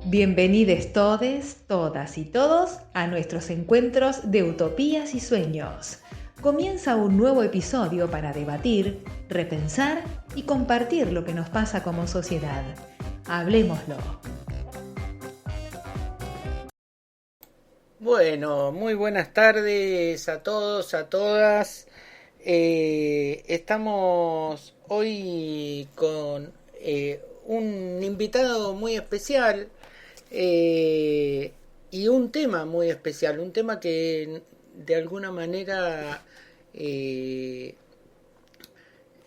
Bienvenidos todes, todas y todos a nuestros encuentros de utopías y sueños. Comienza un nuevo episodio para debatir, repensar y compartir lo que nos pasa como sociedad. Hablemoslo. Bueno, muy buenas tardes a todos, a todas. Estamos hoy con un invitado muy especial y un tema muy especial, un tema que de alguna manera eh,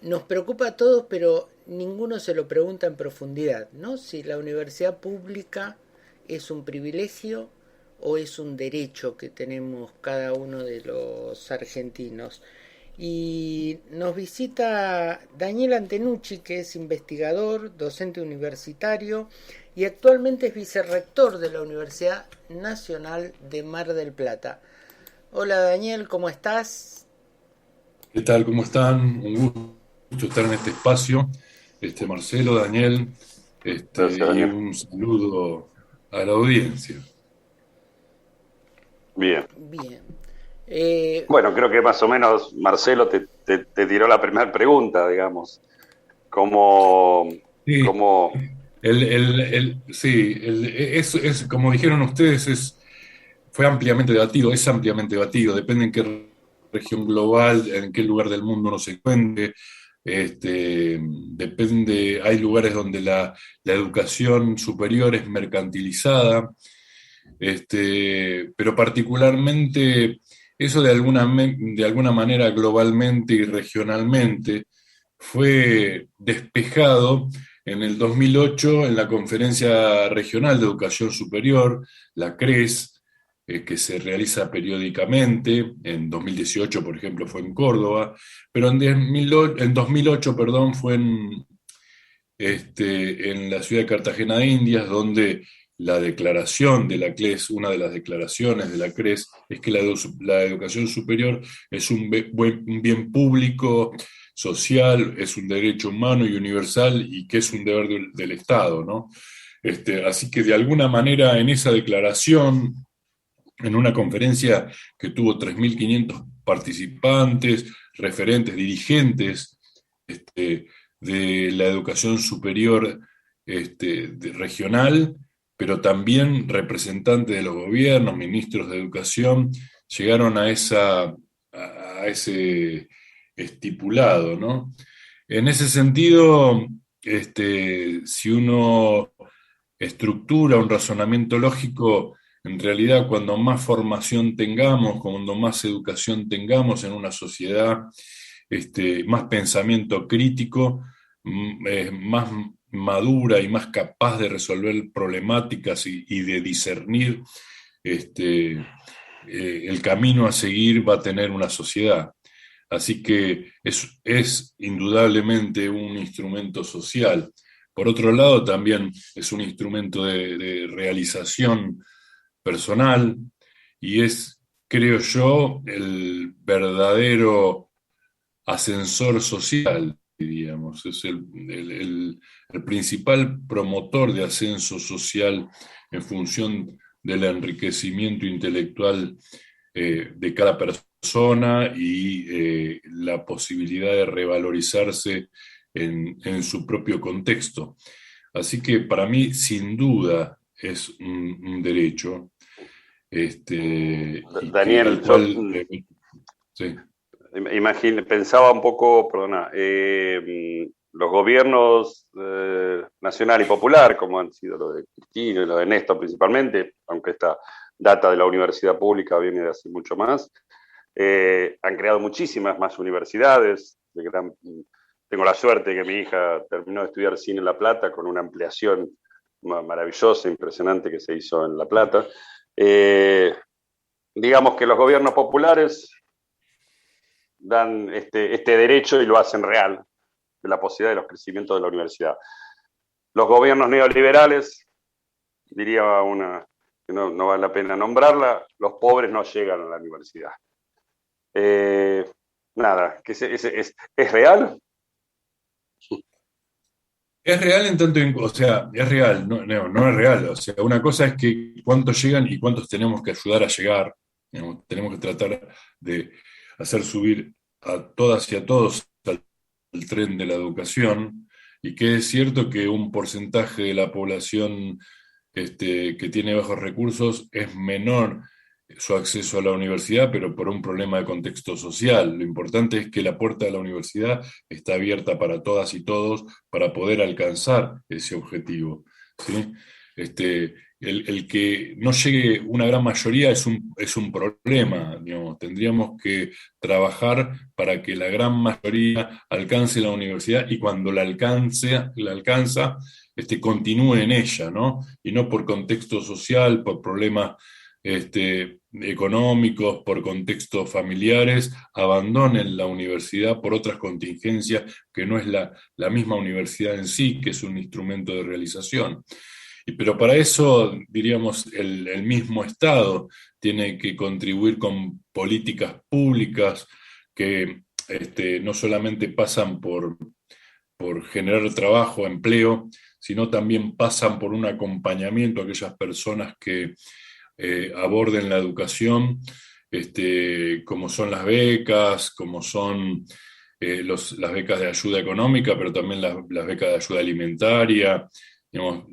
nos preocupa a todos, pero ninguno se lo pregunta en profundidad, ¿no? Si la universidad pública es un privilegio o es un derecho que tenemos cada uno de los argentinos. Y nos visita Daniel Antenucci, que es investigador, docente universitario y actualmente es vicerrector de la Universidad Nacional de Mar del Plata. Hola Daniel, ¿cómo estás? ¿Qué tal? ¿Cómo están? Un gusto estar en este espacio. Marcelo, Daniel, Gracias, y Daniel. un saludo a la audiencia. Bien. Bien. Eh, Bueno, creo que más o menos Marcelo te tiró la primera pregunta, digamos. ¿Cómo, Sí, cómo, sí, es, como dijeron ustedes, fue ampliamente debatido, es ampliamente debatido, depende en qué región global, en qué lugar del mundo uno se encuentre. Depende, hay lugares donde la educación superior es mercantilizada. Pero particularmente eso de alguna manera globalmente y regionalmente fue despejado en el 2008 en la Conferencia Regional de Educación Superior, la CRES, que se realiza periódicamente. En 2018, por ejemplo, fue en Córdoba, pero en 2008, perdón, fue en la ciudad de Cartagena de Indias, donde la declaración de la CLES, una de las declaraciones de la CRES, es que la educación superior es un bien público, social, es un derecho humano y universal y que es un deber del Estado, ¿no? Así que de alguna manera en esa declaración, en una conferencia que tuvo 3.500 participantes, referentes, dirigentes, este, de la educación superior regional, pero también representantes de los gobiernos, ministros de educación, llegaron a ese estipulado, ¿no? En ese sentido, si uno estructura un razonamiento lógico, en realidad cuando más formación tengamos, cuando más educación tengamos en una sociedad, más pensamiento crítico, más madura y más capaz de resolver problemáticas y de discernir el camino a seguir va a tener una sociedad. Así que es indudablemente un instrumento social. Por otro lado, también es un instrumento de realización personal y es, creo yo, el verdadero ascensor social, diríamos. Es el principal promotor de ascenso social en función del enriquecimiento intelectual de cada persona y la posibilidad de revalorizarse en su propio contexto. Así que para mí, sin duda, es un derecho y que al Daniel, cual sí. pensaba un poco, perdona, los gobiernos nacional y popular, como han sido los de Cristina y los de Néstor principalmente, aunque esta data de la universidad pública viene de hace mucho más, han creado muchísimas más universidades. Tengo la suerte de que mi hija terminó de estudiar cine en La Plata con una ampliación maravillosa, impresionante que se hizo en La Plata. Eh, digamos que los gobiernos populares dan este derecho y lo hacen real, de la posibilidad de los crecimientos de la universidad. Los gobiernos neoliberales, diría una que no vale la pena nombrarla, los pobres no llegan a la universidad. Nada, que es real. Es real en tanto, o sea, es real, no es real. O sea, una cosa es que cuántos llegan y cuántos tenemos que ayudar a llegar. Digamos, tenemos que tratar de hacer subir a todas y a todos al tren de la educación, y que es cierto que un porcentaje de la población que tiene bajos recursos es menor su acceso a la universidad, pero por un problema de contexto social. Lo importante es que la puerta de la universidad está abierta para todas y todos para poder alcanzar ese objetivo, ¿sí? El que no llegue una gran mayoría es un problema, digamos. Tendríamos que trabajar para que la gran mayoría alcance la universidad, y cuando la alcanza, continúe en ella, ¿no? Y no por contexto social, por problemas económicos, por contextos familiares, abandonen la universidad por otras contingencias que no es la misma universidad en sí, que es un instrumento de realización. Pero para eso, diríamos, el mismo Estado tiene que contribuir con políticas públicas que no solamente pasan por generar trabajo, empleo, sino también pasan por un acompañamiento a aquellas personas que aborden la educación, como son las becas, como son las becas de ayuda económica, pero también las becas de ayuda alimentaria, digamos,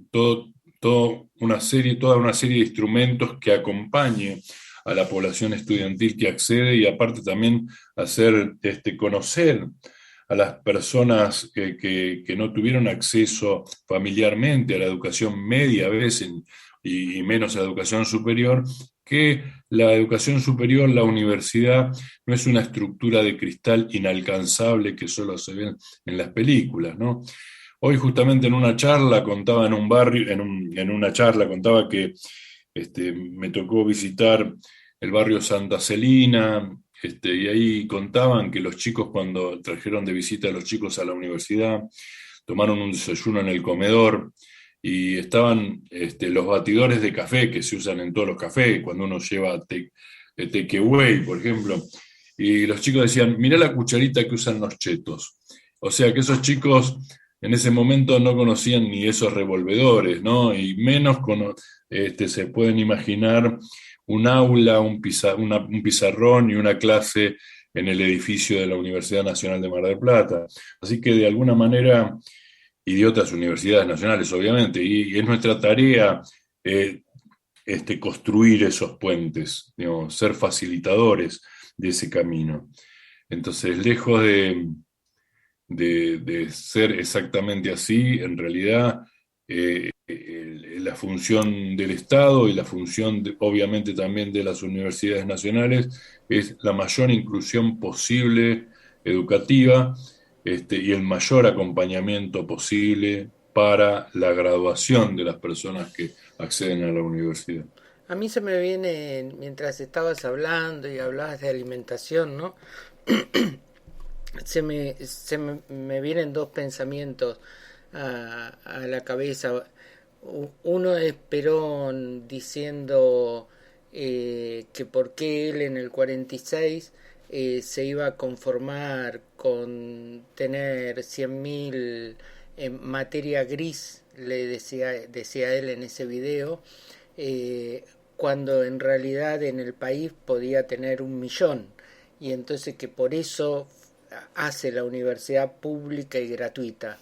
toda una serie de instrumentos que acompañe a la población estudiantil que accede, y aparte también hacer conocer a las personas que no tuvieron acceso familiarmente a la educación media a veces, y menos a la educación superior, que la educación superior, la universidad, no es una estructura de cristal inalcanzable que solo se ve en las películas, ¿no? Hoy justamente en una charla contaba en una charla contaba que me tocó visitar el barrio Santa Celina, y ahí contaban que los chicos, cuando trajeron de visita a los chicos a la universidad, tomaron un desayuno en el comedor, y estaban los batidores de café que se usan en todos los cafés, cuando uno lleva takeaway, por ejemplo, y los chicos decían: mirá la cucharita que usan los chetos. O sea que esos chicos en ese momento no conocían ni esos revolvedores, ¿no? Y menos se pueden imaginar un aula, un pizarrón y una clase en el edificio de la Universidad Nacional de Mar del Plata. Así que de alguna manera, y de otras universidades nacionales, obviamente, y es nuestra tarea eh, construir esos puentes, digamos, ser facilitadores de ese camino. Entonces, lejos de ser exactamente así, en realidad la función del Estado y la función, obviamente, también de las universidades nacionales es la mayor inclusión posible educativa, y el mayor acompañamiento posible para la graduación de las personas que acceden a la universidad. A mí se me viene, mientras estabas hablando y hablabas de alimentación, ¿no? Me vienen dos pensamientos a la cabeza. Uno es Perón diciendo que por qué él en el 46 se iba a conformar con tener 100.000 en materia gris, decía él en ese video, cuando en realidad en el país podía tener 1.000.000, y entonces que por eso hace la universidad pública y gratuita,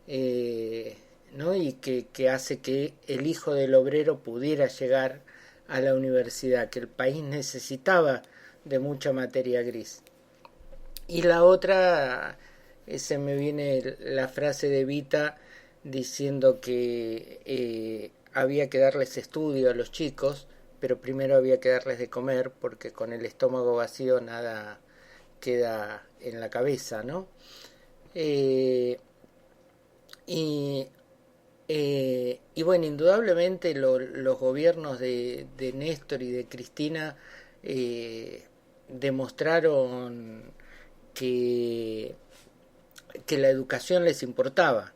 ¿no? Y que hace que el hijo del obrero pudiera llegar a la universidad, que el país necesitaba de mucha materia gris. Y la otra, se me viene la frase de Evita diciendo que había que darles estudio a los chicos, pero primero había que darles de comer, porque con el estómago vacío nada queda en la cabeza, ¿no? Y, y bueno, indudablemente los gobiernos de Néstor y de Cristina demostraron que, que la educación les importaba,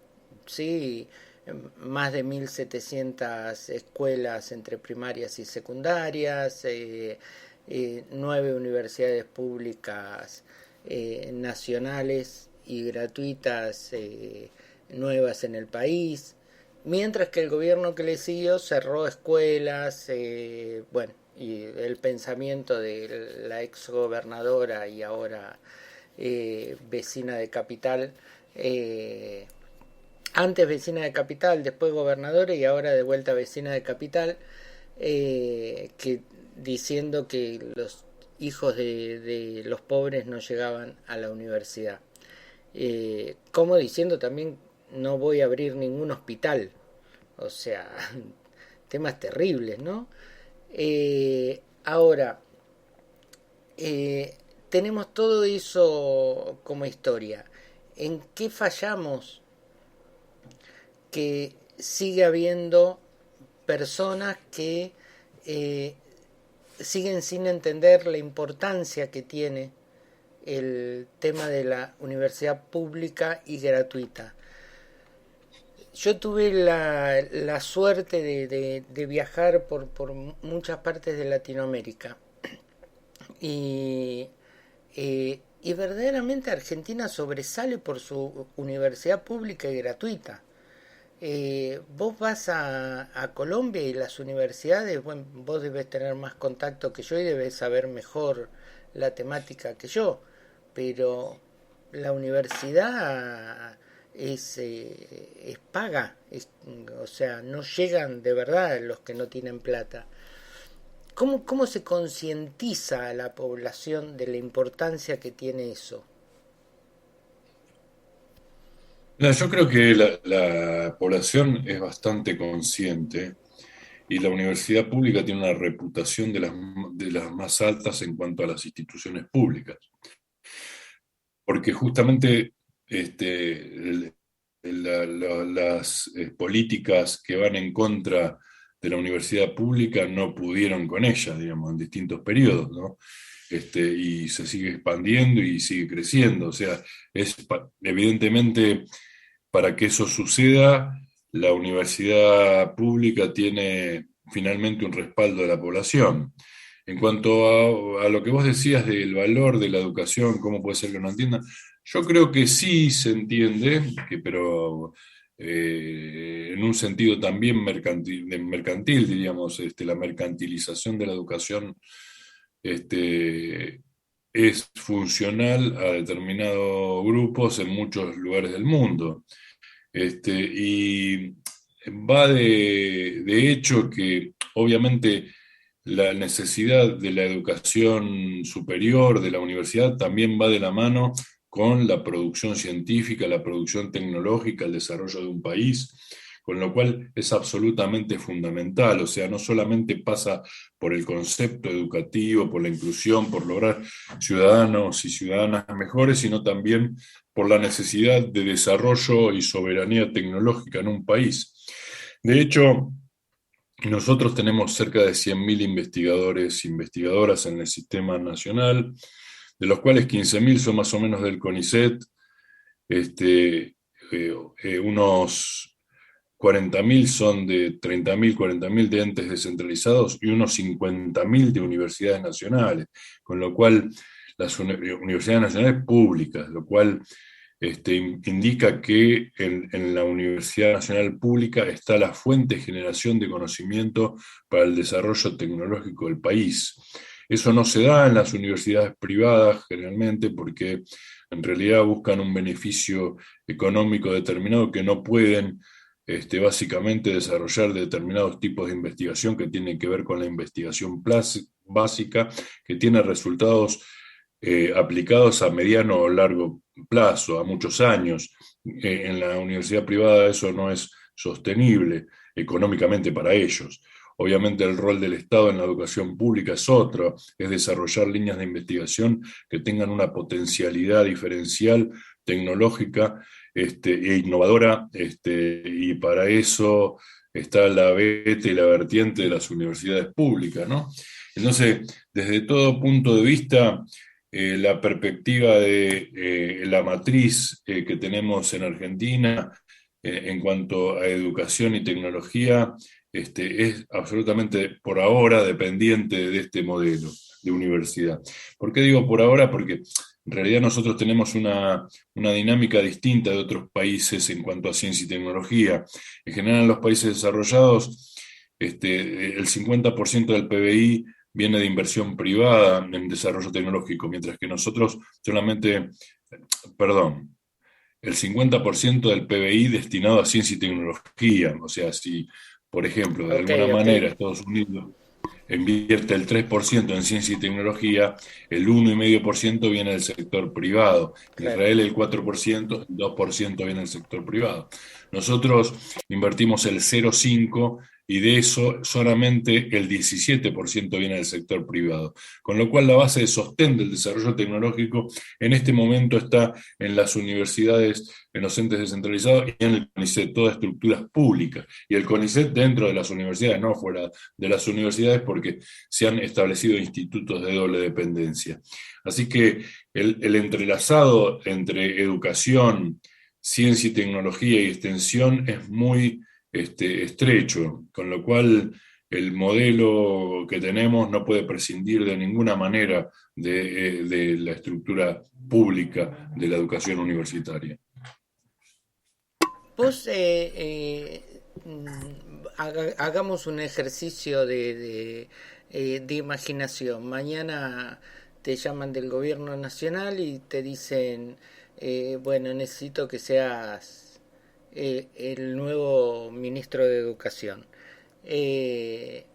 ¿sí? Más de 1.700 escuelas entre primarias y secundarias, 9 universidades públicas nacionales y gratuitas nuevas en el país, mientras que el gobierno que le siguió cerró escuelas, bueno, y el pensamiento de la ex gobernadora y ahora vecina de Capital, antes vecina de Capital, después gobernadora y ahora de vuelta vecina de Capital, que diciendo que los hijos de los pobres no llegaban a la universidad, como diciendo también no voy a abrir ningún hospital, o sea, temas terribles, ¿no? Ahora, tenemos todo eso como historia. ¿En qué fallamos? Que sigue habiendo personas que siguen sin entender la importancia que tiene el tema de la universidad pública y gratuita. Yo tuve la suerte de viajar por muchas partes de Latinoamérica y verdaderamente Argentina sobresale por su universidad pública y gratuita. Vos vas a Colombia y las universidades, bueno, vos debes tener más contacto que yo y debes saber mejor la temática que yo, pero la universidad es paga, o sea, no llegan de verdad los que no tienen plata. ¿Cómo se concientiza a la población de la importancia que tiene eso? Yo creo que la población es bastante consciente y la universidad pública tiene una reputación de las más altas en cuanto a las instituciones públicas, porque justamente las políticas que van en contra de la universidad pública no pudieron con ella, digamos, en distintos periodos, ¿no? Y se sigue expandiendo y sigue creciendo. O sea, evidentemente, para que eso suceda, la universidad pública tiene finalmente un respaldo de la población. En cuanto a lo que vos decías del valor de la educación, cómo puede ser que no entiendan, yo creo que sí se entiende, pero en un sentido también mercantil diríamos, la mercantilización de la educación es funcional a determinados grupos en muchos lugares del mundo. Y va de hecho que obviamente la necesidad de la educación superior, de la universidad, también va de la mano con la producción científica, la producción tecnológica, el desarrollo de un país, con lo cual es absolutamente fundamental. O sea, no solamente pasa por el concepto educativo, por la inclusión, por lograr ciudadanos y ciudadanas mejores, sino también por la necesidad de desarrollo y soberanía tecnológica en un país. De hecho, nosotros tenemos cerca de 100.000 investigadores e investigadoras en el sistema nacional, de los cuales 15.000 son más o menos del CONICET, unos 40.000 son de 30.000, 40.000 de entes descentralizados y unos 50.000 de universidades nacionales, con lo cual las universidades nacionales públicas, lo cual indica que en la Universidad Nacional Pública está la fuente de generación de conocimiento para el desarrollo tecnológico del país. Eso no se da en las universidades privadas generalmente porque en realidad buscan un beneficio económico determinado que no pueden básicamente desarrollar determinados tipos de investigación que tienen que ver con la investigación básica, que tiene resultados aplicados a mediano o largo plazo, a muchos años. En la universidad privada eso no es sostenible económicamente para ellos. Obviamente el rol del Estado en la educación pública es otro, es desarrollar líneas de investigación que tengan una potencialidad diferencial, tecnológica e innovadora, y para eso está la vete y la vertiente de las universidades públicas, ¿no? Entonces, desde todo punto de vista, la perspectiva de la matriz que tenemos en Argentina en cuanto a educación y tecnología es absolutamente por ahora dependiente de este modelo de universidad. ¿Por qué digo por ahora? Porque En realidad nosotros tenemos una dinámica distinta de otros países en cuanto a ciencia y tecnología. En general en los países desarrollados, el 50% del PBI viene de inversión privada en desarrollo tecnológico, mientras que nosotros solamente, perdón, el 50% del PBI destinado a ciencia y tecnología. O sea, si, por ejemplo, de Ok, alguna ok. manera Estados Unidos invierte el 3% en ciencia y tecnología, el 1,5% viene del sector privado. Claro. Israel el 4%, el 2% viene del sector privado. Nosotros invertimos el 0,5% y de eso solamente el 17% viene del sector privado. Con lo cual la base de sostén del desarrollo tecnológico en este momento está en las universidades, en los entes descentralizados y en el CONICET, todas estructuras públicas. Y el CONICET dentro de las universidades, no fuera de las universidades, porque se han establecido institutos de doble dependencia. Así que el entrelazado entre educación, ciencia y tecnología y extensión es muy estrecho, con lo cual el modelo que tenemos no puede prescindir de ninguna manera de la estructura pública de la educación universitaria. Vos, hagamos un ejercicio de imaginación. Mañana te llaman del gobierno nacional y te dicen, bueno, necesito que seas el nuevo ministro de Educación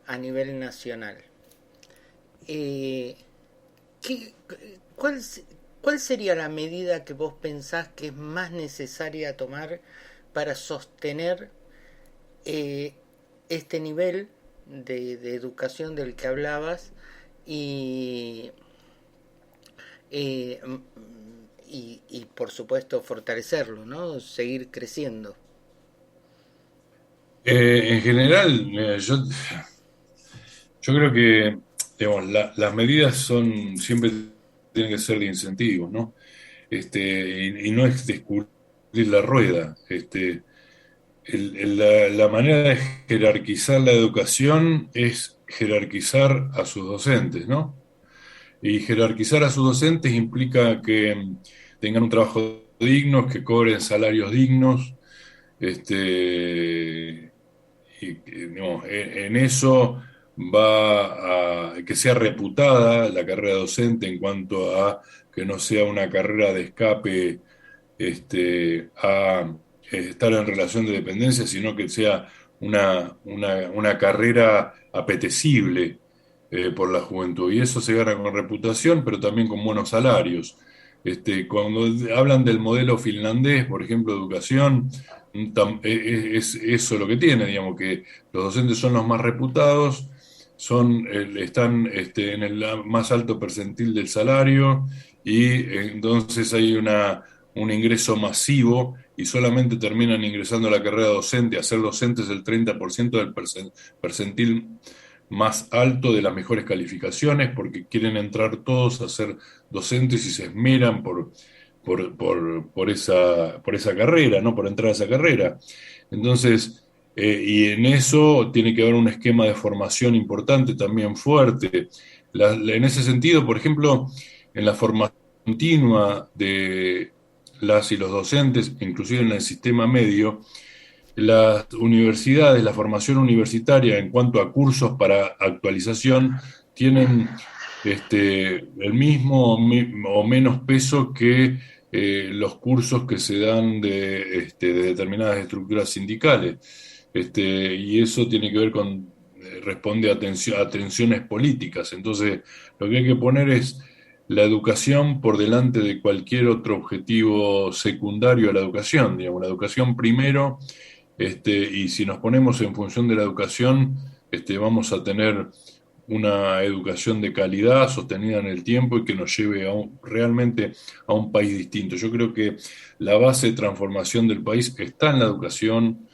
a nivel nacional. Eh, ¿qué- cuál, ¿Cuál sería la medida que vos pensás que es más necesaria tomar para sostener eh, este nivel de educación del que hablabas y, eh, y por supuesto fortalecerlo, ¿no? Seguir creciendo. En general, yo creo que digamos, las medidas siempre tienen que ser de incentivos, ¿no? Y no es descubrir la rueda. La manera de jerarquizar la educación es jerarquizar a sus docentes, ¿no? Y jerarquizar a sus docentes implica que tengan un trabajo digno, que cobren salarios dignos, no, en eso va a que sea reputada la carrera docente en cuanto a que no sea una carrera de escape a estar en relación de dependencia, sino que sea una carrera apetecible por la juventud. Y eso se gana con reputación, pero también con buenos salarios. Cuando hablan del modelo finlandés, por ejemplo, de educación, es eso lo que tiene, digamos, que los docentes son los más reputados, están en el más alto percentil del salario y entonces hay un ingreso masivo y solamente terminan ingresando a la carrera docente, a ser docentes el 30% del percentil más alto de las mejores calificaciones, porque quieren entrar todos a ser docentes y se esmeran por esa carrera, ¿no? Por entrar a esa carrera. Entonces, y en eso tiene que haber un esquema de formación importante, también fuerte. En ese sentido, por ejemplo, en la formación continua de las y los docentes, inclusive en el sistema medio, las universidades, la formación universitaria en cuanto a cursos para actualización, tienen el mismo o menos peso que los cursos que se dan de determinadas estructuras sindicales. Y eso tiene que ver con, responde a tensiones políticas. Entonces, lo que hay que poner es la educación por delante de cualquier otro objetivo secundario a la educación, digamos, la educación primero, y si nos ponemos en función de la educación, vamos a tener una educación de calidad sostenida en el tiempo y que nos lleve realmente a un país distinto. Yo creo que la base de transformación del país está en la educación,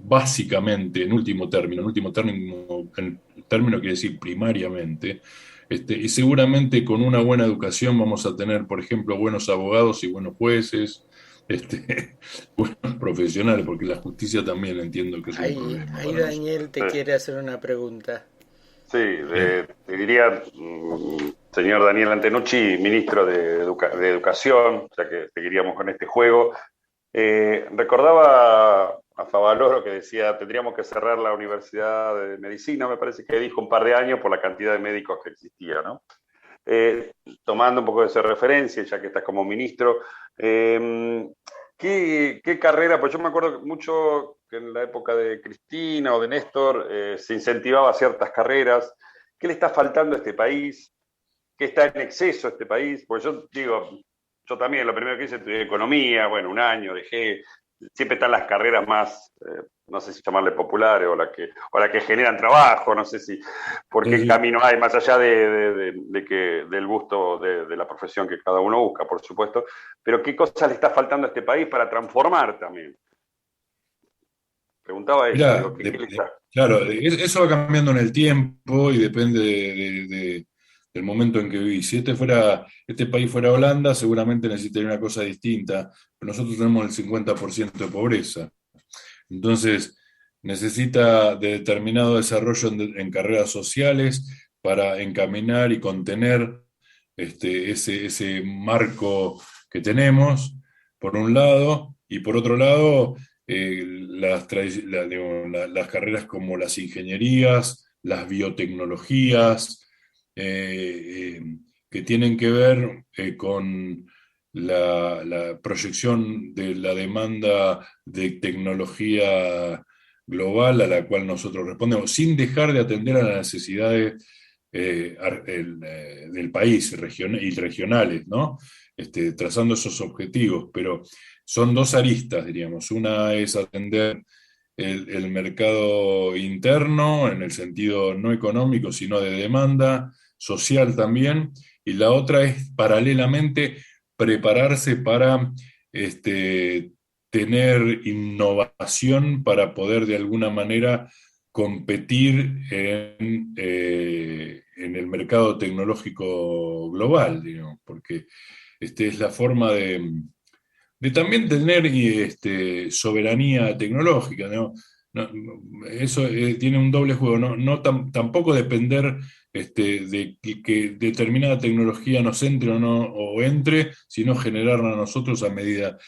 básicamente, en último término, el término quiere decir primariamente, y seguramente con una buena educación vamos a tener, por ejemplo, buenos abogados y buenos jueces, buenos profesionales, porque la justicia también entiendo que es un problema Ahí para nosotros. Daniel te quiere hacer una pregunta. Sí, Bien. te diría, señor Daniel Antenucci, ministro de Educación, ya que seguiríamos con este juego. Recordaba a Favaloro que decía, tendríamos que cerrar la Universidad de Medicina, me parece que dijo un par de años por la cantidad de médicos que existía, ¿no? Eh, Tomando un poco de esa referencia, ya que estás como ministro, ¿qué carrera? Pues yo me acuerdo mucho que en la época de Cristina o de Néstor se incentivaba ciertas carreras. ¿Qué le está faltando a este país? ¿Qué está en exceso a este país? Pues yo digo, yo también lo primero que hice estudié economía, bueno, un año, dejé, siempre están las carreras más, no sé si llamarle populares o la que generan trabajo, no sé si, por Sí, qué sí. camino hay, más allá del gusto de la profesión que cada uno busca, por supuesto, pero qué cosas le está faltando a este país para transformar también. Preguntaba eso, Mirá, digo, ¿qué le está? claro, eso va cambiando en el tiempo y depende del momento en que vivís. Si este país fuera Holanda, seguramente necesitaría una cosa distinta, pero nosotros tenemos el 50% de pobreza. Entonces, necesita de determinado desarrollo en carreras sociales para encaminar y contener ese marco que tenemos, por un lado, y por otro lado, las carreras como las ingenierías, las biotecnologías, eh, que tienen que ver con la proyección de la demanda de tecnología global a la cual nosotros respondemos, sin dejar de atender a las necesidades del país y regionales, ¿no? Trazando esos objetivos, pero son dos aristas, diríamos. Una es atender el mercado interno en el sentido no económico, sino de demanda social también, y la otra es paralelamente prepararse para tener innovación para poder de alguna manera competir en el mercado tecnológico global, digamos, porque es la forma de también tener soberanía tecnológica, ¿no? Eso tiene un doble juego, tampoco depender de que determinada tecnología nos entre o no o entre, sino generarla nosotros a medida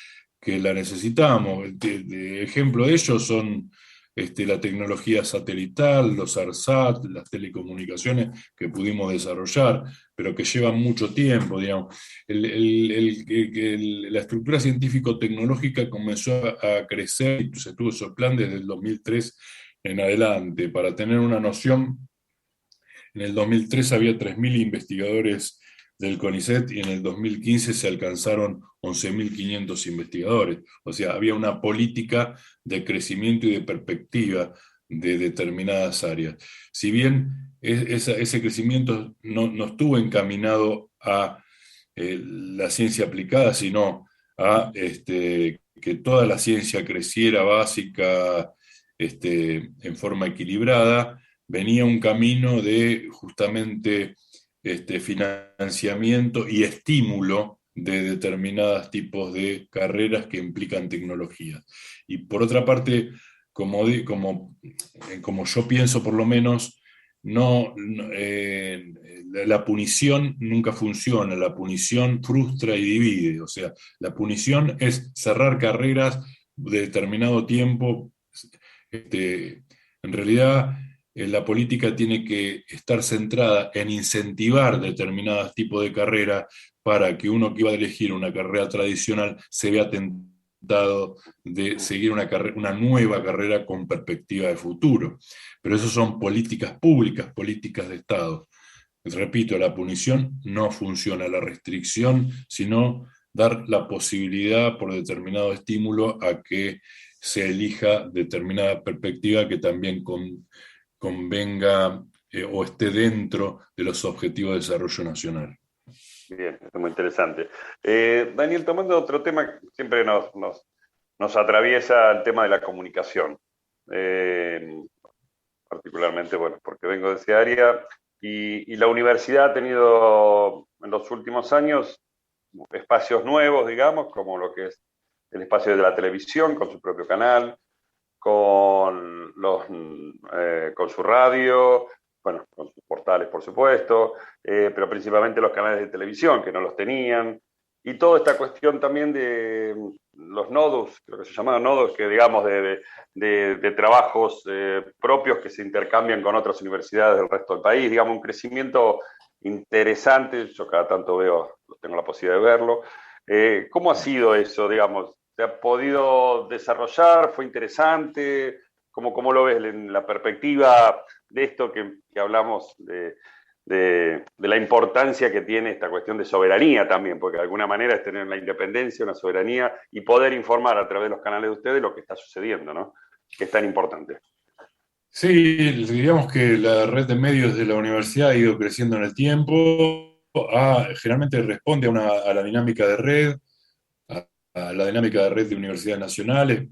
que la necesitamos. Ejemplo de ello son la tecnología satelital, los ARSAT, las telecomunicaciones que pudimos desarrollar, pero que llevan mucho tiempo, digamos. La estructura científico-tecnológica comenzó a crecer y se tuvo ese plan desde el 2003 en adelante. Para tener una noción, en el 2003 había 3.000 investigadores del CONICET y en el 2015 se alcanzaron 11.500 investigadores. O sea, había una política de crecimiento y de perspectiva de determinadas áreas. Si bien ese crecimiento no estuvo encaminado a la ciencia aplicada, sino a que toda la ciencia creciera básica en forma equilibrada, venía un camino de justamente financiamiento y estímulo de determinados tipos de carreras que implican tecnología. Y por otra parte, como yo pienso por lo menos, la punición nunca funciona, la punición frustra y divide, o sea, la punición es cerrar carreras de determinado tiempo. En realidad, la política tiene que estar centrada en incentivar determinados tipos de carreras para que uno que iba a elegir una carrera tradicional se vea tentado de seguir una nueva carrera con perspectiva de futuro. Pero eso son políticas públicas, políticas de Estado. Repito, la punición no funciona, la restricción, sino dar la posibilidad por determinado estímulo a que se elija determinada perspectiva que también convenga o esté dentro de los objetivos de desarrollo nacional. Bien, es muy interesante. Daniel, tomando otro tema, siempre nos atraviesa el tema de la comunicación. Particularmente, bueno, porque vengo de ese área y la universidad ha tenido en los últimos años espacios nuevos, digamos, como lo que es el espacio de la televisión con su propio canal, con su radio, bueno, con sus portales, por supuesto, pero principalmente los canales de televisión, que no los tenían, y toda esta cuestión también de los nodos, creo que se llamaban nodos, que digamos de trabajos propios que se intercambian con otras universidades del resto del país, digamos, un crecimiento interesante, yo cada tanto tengo la posibilidad de verlo. ¿Cómo ha sido eso, digamos? ¿Se ha podido desarrollar? ¿Fue interesante? ¿Cómo lo ves en la perspectiva de esto que hablamos de la importancia que tiene esta cuestión de soberanía también? Porque de alguna manera es tener la independencia, una soberanía y poder informar a través de los canales de ustedes lo que está sucediendo, ¿no? Que es tan importante. Sí, digamos que la red de medios de la universidad ha ido creciendo en el tiempo, generalmente responde a la dinámica de red, a la dinámica de red de universidades nacionales,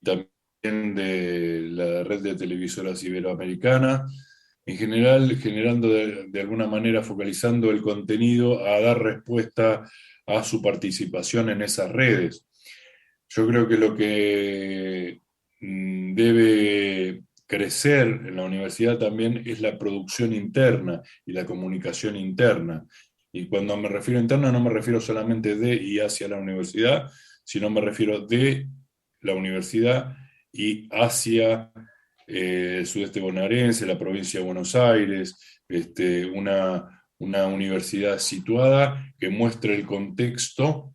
también de la red de televisoras iberoamericana, en general generando de alguna manera, focalizando el contenido a dar respuesta a su participación en esas redes. Yo creo que lo que debe crecer en la universidad también es la producción interna y la comunicación interna. Y cuando me refiero a interna no me refiero solamente de y hacia la universidad, sino me refiero de la universidad y hacia el sudeste bonaerense, la provincia de Buenos Aires, una universidad situada que muestre el contexto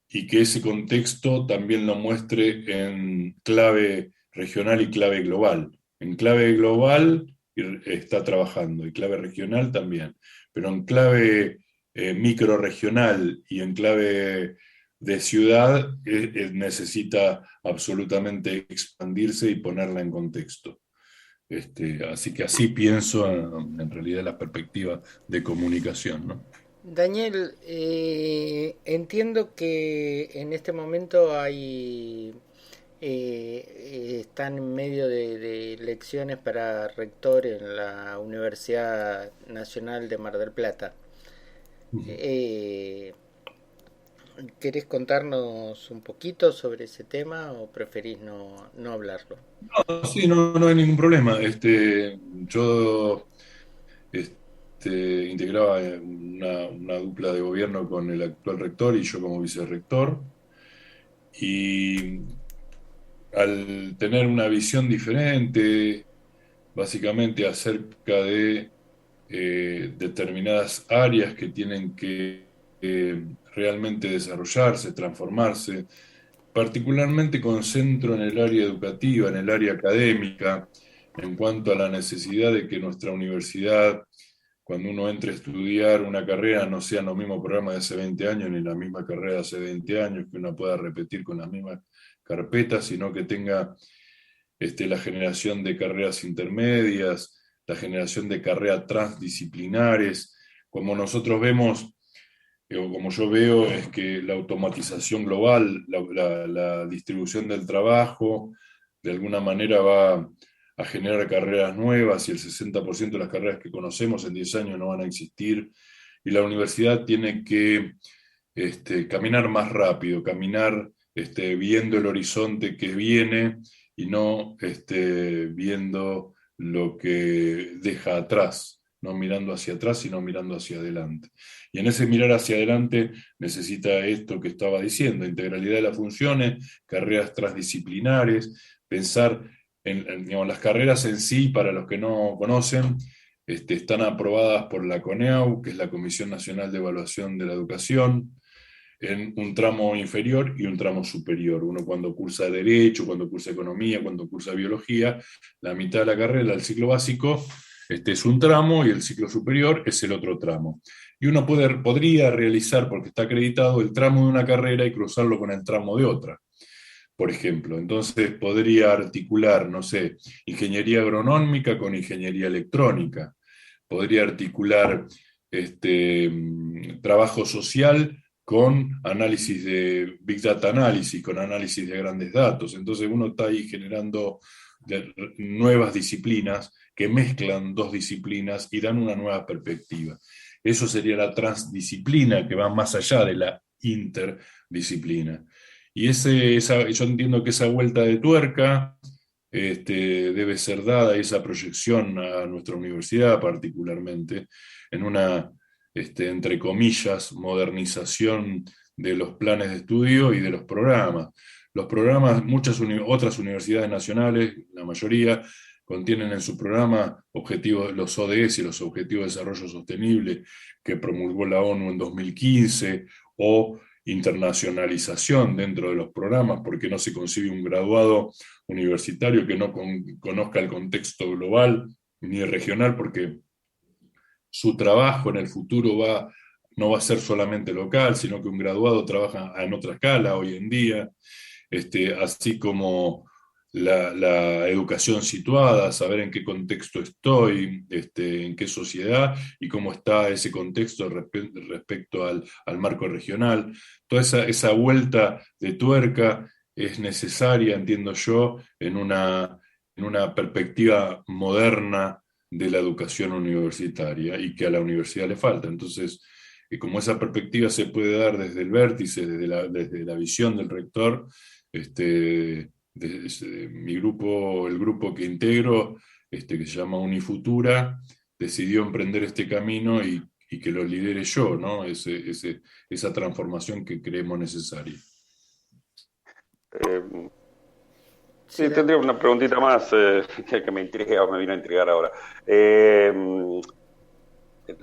y que ese contexto también lo muestre en clave regional y clave global. En clave global está trabajando, y clave regional también, pero en clave microrregional y en clave de ciudad necesita absolutamente expandirse y ponerla en contexto. Así que así pienso en realidad la perspectiva de comunicación, ¿no? Daniel, entiendo que en este momento están en medio de elecciones para rector en la Universidad Nacional de Mar del Plata. Eh, ¿Querés contarnos un poquito sobre ese tema o preferís no hablarlo? No, sí, no hay ningún problema. Yo integraba una dupla de gobierno con el actual rector y yo como vicerrector. Y al tener una visión diferente, básicamente acerca de determinadas áreas que tienen que realmente desarrollarse, transformarse, particularmente concentro en el área educativa, en el área académica, en cuanto a la necesidad de que nuestra universidad, cuando uno entre a estudiar una carrera, no sean los mismos programas de hace 20 años, ni la misma carrera de hace 20 años, que uno pueda repetir con las mismas carpetas, sino que tenga la generación de carreras intermedias, la generación de carreras transdisciplinares. Como nosotros vemos, o como yo veo, es que la automatización global, la distribución del trabajo, de alguna manera va a generar carreras nuevas y el 60% de las carreras que conocemos en 10 años no van a existir. Y la universidad tiene que caminar más rápido, caminar viendo el horizonte que viene y no viendo lo que deja atrás, no mirando hacia atrás, sino mirando hacia adelante. Y en ese mirar hacia adelante necesita esto que estaba diciendo, integralidad de las funciones, carreras transdisciplinares, pensar digamos, las carreras en sí, para los que no conocen, están aprobadas por la CONEAU, que es la Comisión Nacional de Evaluación de la Educación, en un tramo inferior y un tramo superior. Uno cuando cursa Derecho, cuando cursa Economía, cuando cursa Biología, la mitad de la carrera, el ciclo básico, es un tramo y el ciclo superior es el otro tramo. Y uno podría realizar, porque está acreditado, el tramo de una carrera y cruzarlo con el tramo de otra, por ejemplo. Entonces podría articular, no sé, ingeniería agronómica con ingeniería electrónica. Podría articular trabajo social con análisis de Big Data Análisis, con análisis de grandes datos. Entonces uno está ahí generando nuevas disciplinas que mezclan dos disciplinas y dan una nueva perspectiva. Eso sería la transdisciplina, que va más allá de la interdisciplina. Y yo entiendo que esa vuelta de tuerca debe ser dada esa proyección a nuestra universidad particularmente en una, entre comillas, modernización de los planes de estudio y de los programas. Los programas, otras universidades nacionales, la mayoría, contienen en su programa objetivos, los ODS y los Objetivos de Desarrollo Sostenible que promulgó la ONU en 2015, o internacionalización dentro de los programas, porque no se concibe un graduado universitario que no conozca el contexto global ni regional, porque su trabajo en el futuro no va a ser solamente local, sino que un graduado trabaja en otra escala hoy en día, así como la educación situada, saber en qué contexto estoy, en qué sociedad y cómo está ese contexto respecto al marco regional. Toda esa vuelta de tuerca es necesaria, entiendo yo, en una perspectiva moderna de la educación universitaria y que a la universidad le falta. Entonces, como esa perspectiva se puede dar desde el vértice, desde la visión del rector, mi grupo, el grupo que integro, que se llama Unifutura, decidió emprender este camino y que lo lidere yo, ¿no? Esa transformación que creemos necesaria. Sí, tendría una preguntita más que me intriga o me vino a intrigar ahora.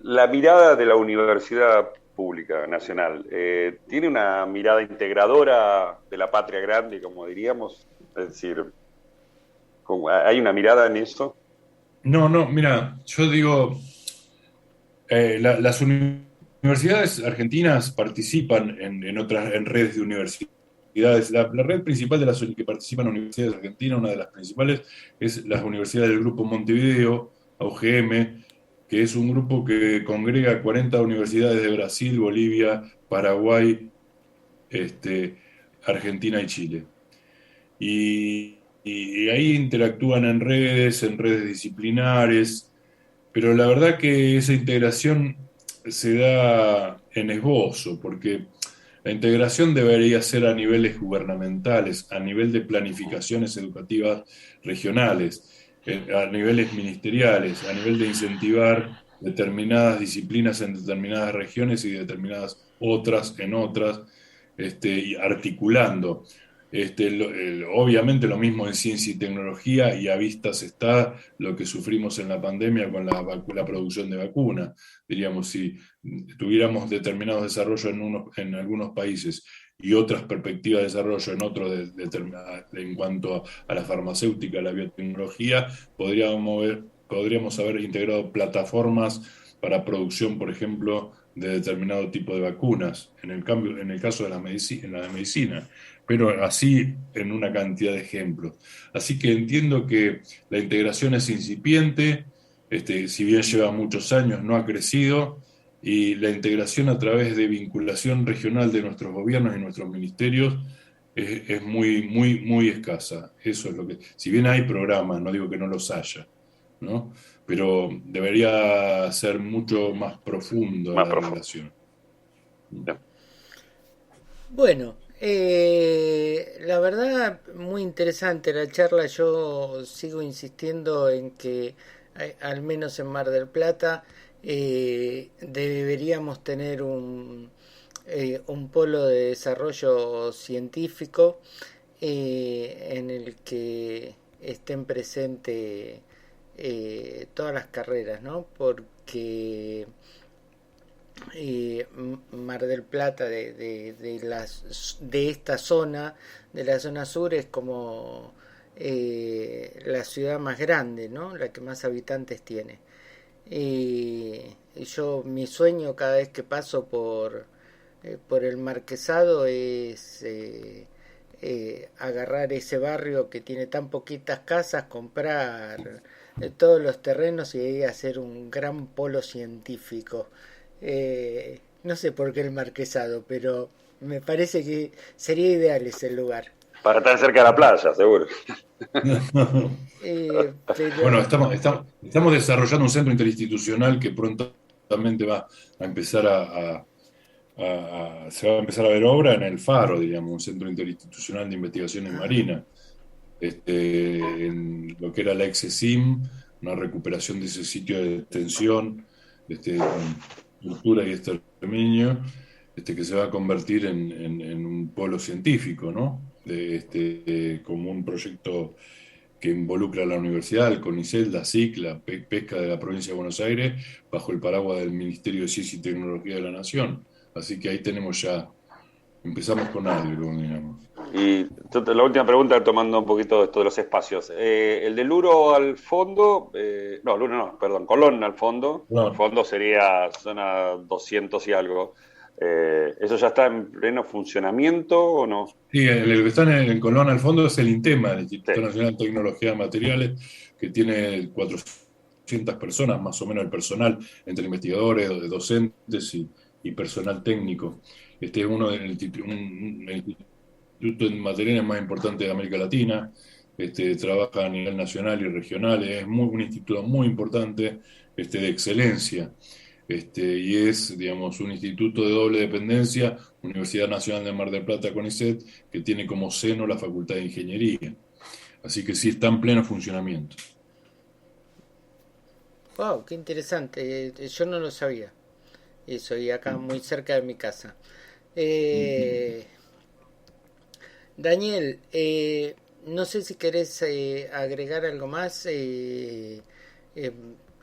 La mirada de la Universidad Pública Nacional, ¿tiene una mirada integradora de la patria grande, como diríamos? Es decir, ¿hay una mirada en eso? No, mira, yo digo, las universidades argentinas participan en redes de universidades. La red principal de las que participan en universidades argentinas, una de las principales, es las universidades del Grupo Montevideo, AUGM, que es un grupo que congrega 40 universidades de Brasil, Bolivia, Paraguay, Argentina y Chile. Y ahí interactúan en redes disciplinares, pero la verdad que esa integración se da en esbozo, porque la integración debería ser a niveles gubernamentales, a nivel de planificaciones educativas regionales, a niveles ministeriales, a nivel de incentivar determinadas disciplinas en determinadas regiones y determinadas otras en otras, y articulando. Obviamente lo mismo en ciencia y tecnología, y a vistas está lo que sufrimos en la pandemia con la producción de vacunas. Diríamos, si tuviéramos determinados desarrollos en algunos países y otras perspectivas de desarrollo en otros en cuanto a la farmacéutica, la biotecnología, podríamos haber integrado plataformas para producción, por ejemplo, de determinado tipo de vacunas, en el caso de la medicina, pero así en una cantidad de ejemplos. Así que entiendo que la integración es incipiente, si bien lleva muchos años, no ha crecido, y la integración a través de vinculación regional de nuestros gobiernos y nuestros ministerios es muy, muy, muy escasa. Eso es lo que, si bien hay programas, no digo que no los haya, ¿no? Pero debería ser mucho más profundo la relación. Bueno, la verdad, muy interesante la charla. Yo sigo insistiendo en que, al menos en Mar del Plata, deberíamos tener un polo de desarrollo científico en el que estén presentes todas las carreras, ¿no? Porque Mar del Plata de esta zona, de la zona sur, es como la ciudad más grande, ¿no? La que más habitantes tiene. Y mi sueño cada vez que paso por el Marquesado es agarrar ese barrio que tiene tan poquitas casas, comprar todos los terrenos y ahí hacer un gran polo científico. No sé por qué el Marquesado, pero me parece que sería ideal ese lugar. Para estar cerca de la playa, seguro. Bueno, estamos desarrollando un centro interinstitucional que prontamente va a empezar se va a empezar a ver obra en el Faro, digamos, un centro interinstitucional de investigaciones marinas. en lo que era la ex-SIM, una recuperación de ese sitio de detención, tortura y exterminio, que se va a convertir en un polo científico, ¿no? Como un proyecto que involucra a la universidad, el CONICET, la SIC, la pesca de la provincia de Buenos Aires, bajo el paraguas del Ministerio de Ciencia y Tecnología de la Nación. Así que ahí tenemos ya, empezamos con algo, digamos. Y la última pregunta, tomando un poquito esto de los espacios. El de Luro al fondo, Colón al fondo. No. El fondo sería zona 200 y algo. ¿Eso ya está en pleno funcionamiento o no? Sí, el que está en Colón al fondo es el INTEMA, el Instituto Nacional de Tecnología de Materiales, que tiene 400 personas, más o menos el personal, entre investigadores, docentes y personal técnico. Es uno del instituto en materiales más importante de América Latina. Trabaja a nivel nacional y regional, es un instituto muy importante, de excelencia. Y es, digamos, un instituto de doble dependencia, Universidad Nacional de Mar del Plata, CONICET, que tiene como seno la Facultad de Ingeniería. Así que sí está en pleno funcionamiento. Wow, qué interesante. Yo no lo sabía. Eso, y acá muy cerca de mi casa. Daniel, no sé si querés agregar algo más.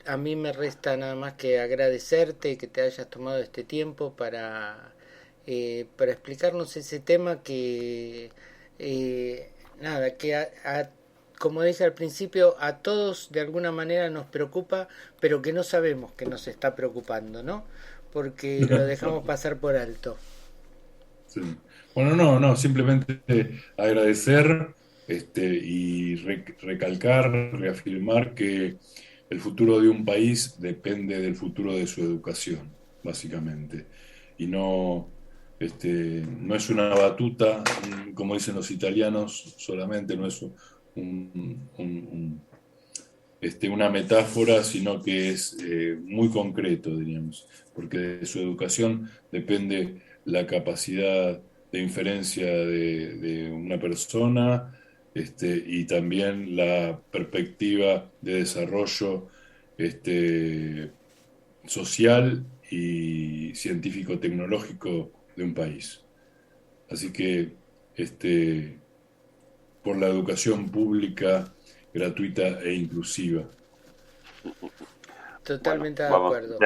A mí me resta nada más que agradecerte que te hayas tomado este tiempo para explicarnos ese tema que, como dije al principio, a todos de alguna manera nos preocupa, pero que no sabemos que nos está preocupando, ¿no? Porque lo dejamos pasar por alto. Sí. Bueno, no, simplemente agradecer y recalcar, reafirmar que el futuro de un país depende del futuro de su educación, básicamente. Y no es una batuta, como dicen los italianos, solamente no es una metáfora, sino que es muy concreto, diríamos, porque de su educación depende la capacidad de inferencia de una persona, y también la perspectiva de desarrollo social y científico-tecnológico de un país. Así que por la educación pública, gratuita e inclusiva. Totalmente de acuerdo.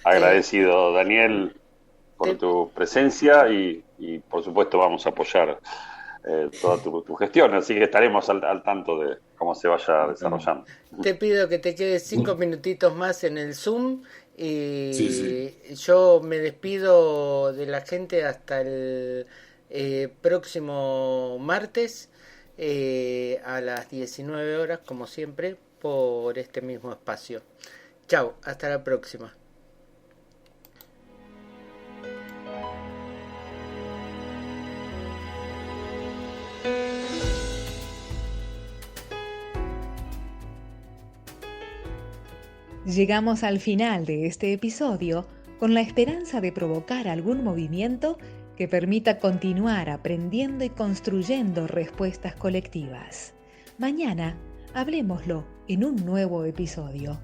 Agradecido, Daniel, por tu presencia y por supuesto vamos a apoyar toda tu gestión, así que estaremos al tanto de cómo se vaya desarrollando. Te pido que te quedes 5 minutitos más en el Zoom y sí. Yo me despido de la gente hasta el próximo martes a las 19 horas, como siempre, por este mismo espacio. Chao, hasta la próxima. Llegamos al final de este episodio con la esperanza de provocar algún movimiento que permita continuar aprendiendo y construyendo respuestas colectivas. Mañana, hablémoslo en un nuevo episodio.